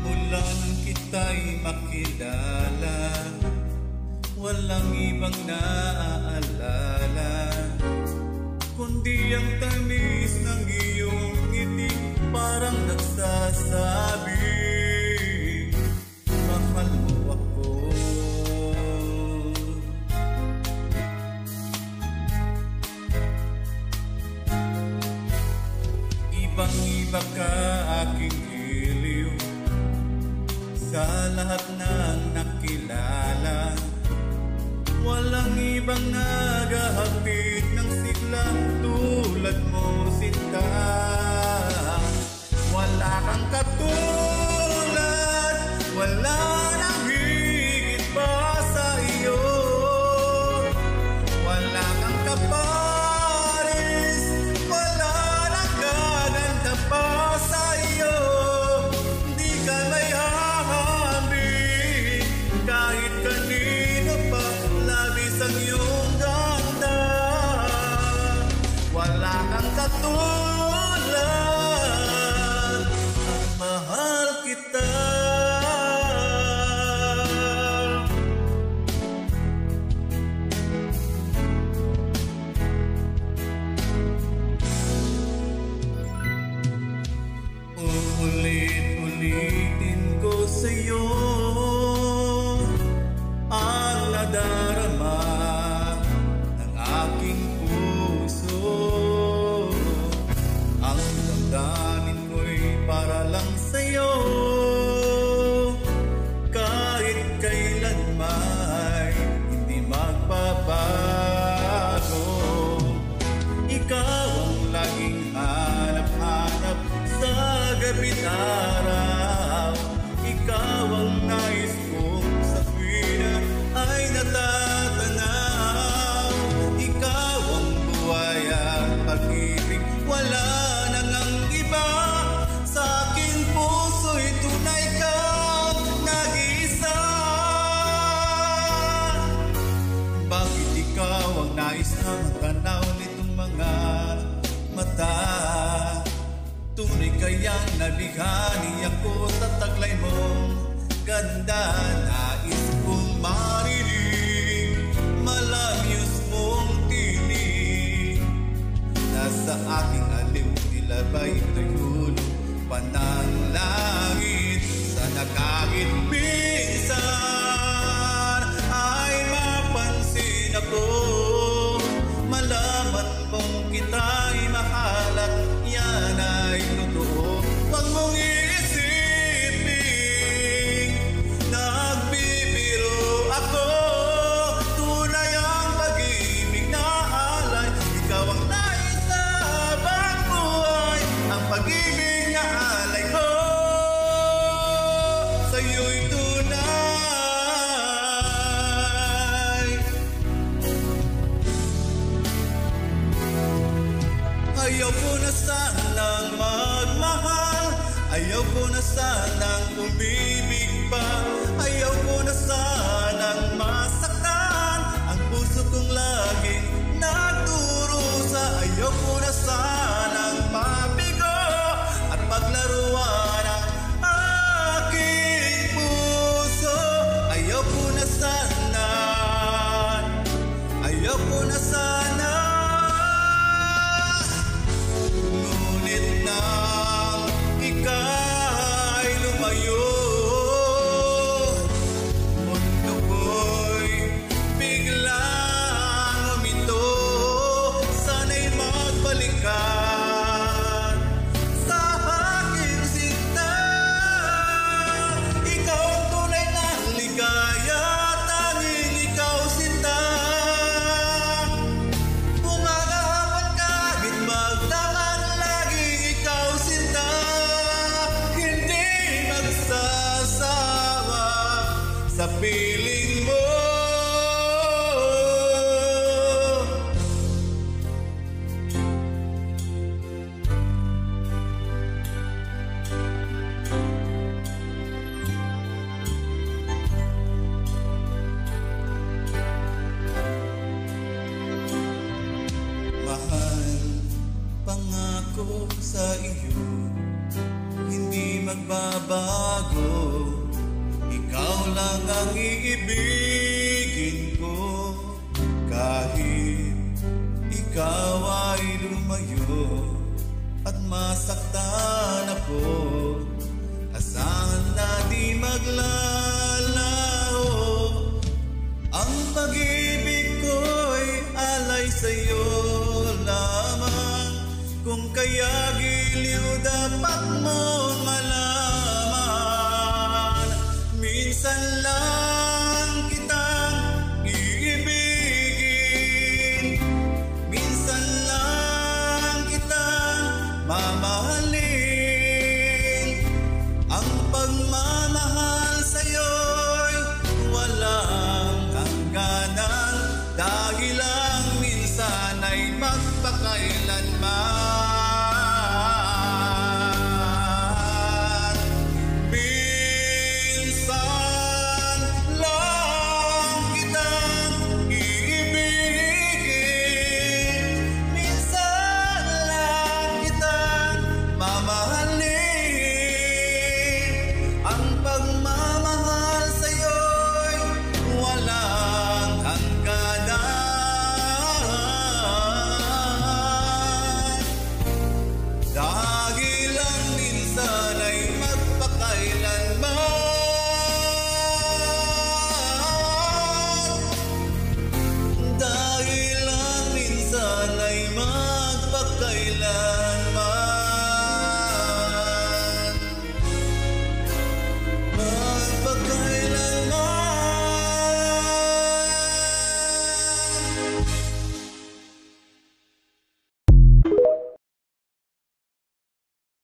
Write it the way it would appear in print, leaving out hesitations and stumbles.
Mula nang kita'y makilala, walang ibang naaalala kundi ang tamis ng iyong ngiti, parang nagsasabi, mahal mo ako. Ibang-iba ka aking iliw sa lahat ng nakilala. Walang ibang naghahapit ng sigla tulad mo, sinta. Wala kang katulad, wala nang higit pa sa iyo. Wala kang kapares, wala nang gaganda pa sa iyo. Di ka may hahambing kahit kanino pa, labis ang iyong ganda. Wala kang katulad, at mahal kita. Ulit-ulitin ko sa'yo ang nadarama ng aking puso. Ang damdamin ko'y para lang sa'yo, kahit kailan may hindi magbabago. Ikaw ang laging hanap-hanap sa gabi't araw. Ikaw ang nais kong sa tuwina ay natatanaw. Ikaw ang buhay at pag-ibig, wala nang ang iba. Sa aking puso'y tunay kang nag-iisa. Bakit ikaw ang nais na magtanaw nitong mga mata? Tunay kayang nabighani ako sa taglay mong ganda. Nais kong marinig malamyos mong tinig. Nasa aking aliw nilabay ito'y hulog pa ng langit. Sana kahit minsan ay mapansin ako, malaman mong kita'y mahal at yan ay totoo. Huwag mong iisipin nagbibiro ako. Tunay ang pag-ibig na alay. Ikaw ang nais na habang buhay, ang pag-ibig na alay ko sa'yo'y tunay. Ayaw ko na sanang magmahal, ayaw ko na sanang umibig pa, ayaw ko na sanang masaktan ang puso kong laging nagdurusa. Ayaw ko na sanang mabigo at paglaruan ang aking puso. Ayaw ko na sana, ayaw ko na sana. Ngunit nang ika'y lumayo, sa iyo, hindi magbabago. Ikaw lang ang iibigin ko, kahit ikaw ay lumayo at masaktan ako. Asahan na di maglalaho, ang pag-ibig ko'y alay sa'yo lamang. Kung kaya giliw dapat mo malaman,